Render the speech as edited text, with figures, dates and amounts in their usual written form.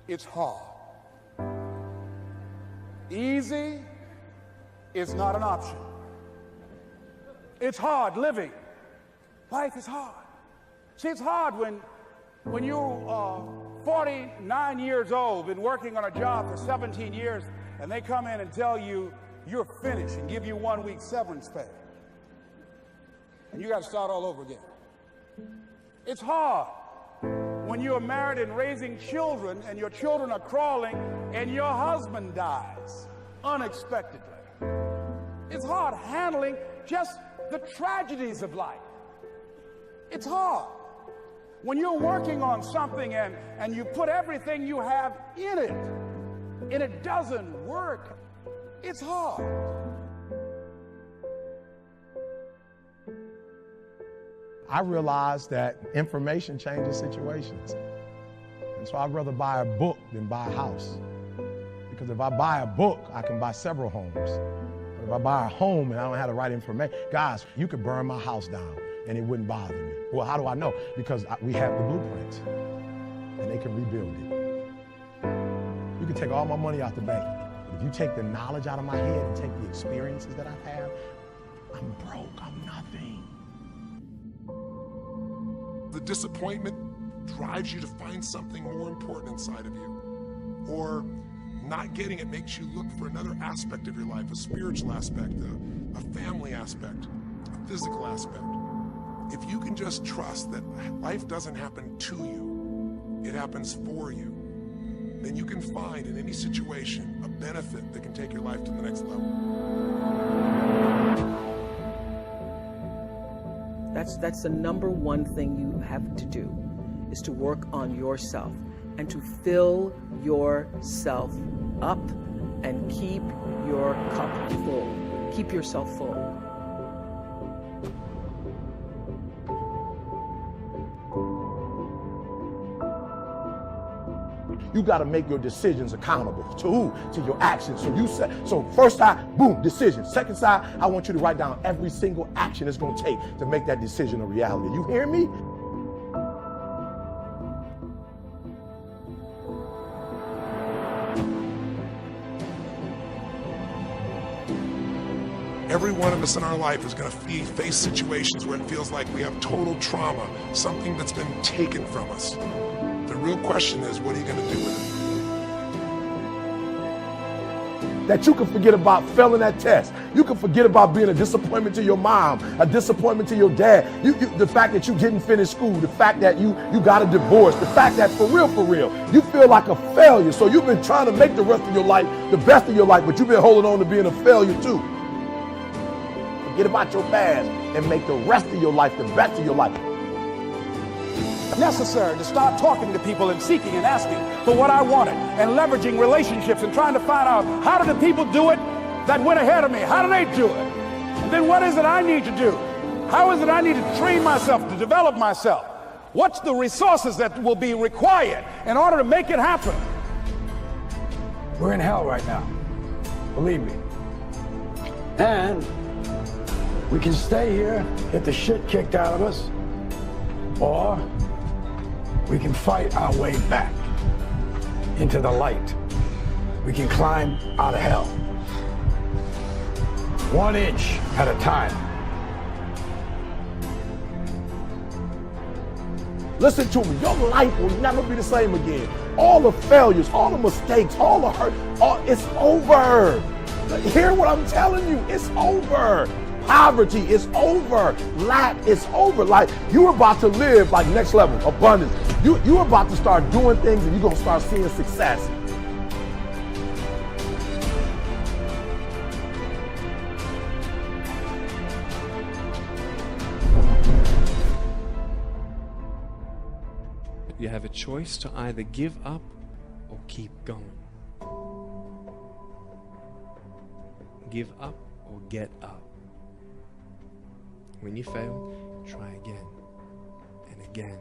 It's hard. Easy is not an option. It's hard living. Life is hard. See, it's hard when you're 49 years old, been working on a job for 17 years, and they come in and tell you you're finished and give you 1 week severance pay. And you got to start all over again. It's hard when you're married and raising children and your children are crawling and your husband dies unexpectedly. It's hard handling just the tragedies of life. It's hard when you're working on something and you put everything you have in it and it doesn't work. It's hard. I realized that information changes situations. And so I'd rather buy a book than buy a house. Because if I buy a book, I can buy several homes. But if I buy a home and I don't have the right information, guys, you could burn my house down and it wouldn't bother me. Well, how do I know? Because we have the blueprints and they can rebuild it. You can take all my money out the bank. But if you take the knowledge out of my head and take the experiences that I've had, I'm broke, I'm nothing. The disappointment drives you to find something more important inside of you. Or not getting it makes you look for another aspect of your life, a spiritual aspect, a family aspect, a physical aspect. If you can just trust that life doesn't happen to you, it happens for you, then you can find in any situation a benefit that can take your life to the next level. That's the number one thing you have to do, is to work on yourself and to fill yourself up and keep your cup full. Keep yourself full. You got to make your decisions accountable. To who? To your actions. So first side, boom, decision. Second side, I want you to write down every single action it's going to take to make that decision a reality. You hear me? Every one of us in our life is going to face situations where it feels like we have total trauma, something that's been taken from us. The real question is, what are you going to do with it? That you can forget about failing that test. You can forget about being a disappointment to your mom, a disappointment to your dad. The fact that you didn't finish school, the fact that you got a divorce, the fact that for real, you feel like a failure. So you've been trying to make the rest of your life the best of your life, but you've been holding on to being a failure too. Forget about your past and make the rest of your life the best of your life. Necessary to start talking to people and seeking and asking for what I wanted and leveraging relationships and trying to find out, how do the people do it that went ahead of me? How do they do it? And then what is it I need to do? How is it I need to train myself, to develop myself? What's the resources that will be required in order to make it happen? We're in hell right now, believe me. And we can stay here, get the shit kicked out of us, or we can fight our way back into the light. We can climb out of hell. 1 inch at a time. Listen to me, your life will never be the same again. All the failures, all the mistakes, all the hurt, it's over. Hear what I'm telling you, it's over. Poverty is over. Lack is over. Like, you're about to live like next level, abundance. You're about to start doing things and you're going to start seeing success. You have a choice to either give up or keep going. Give up or get up. When you fail, try again and again.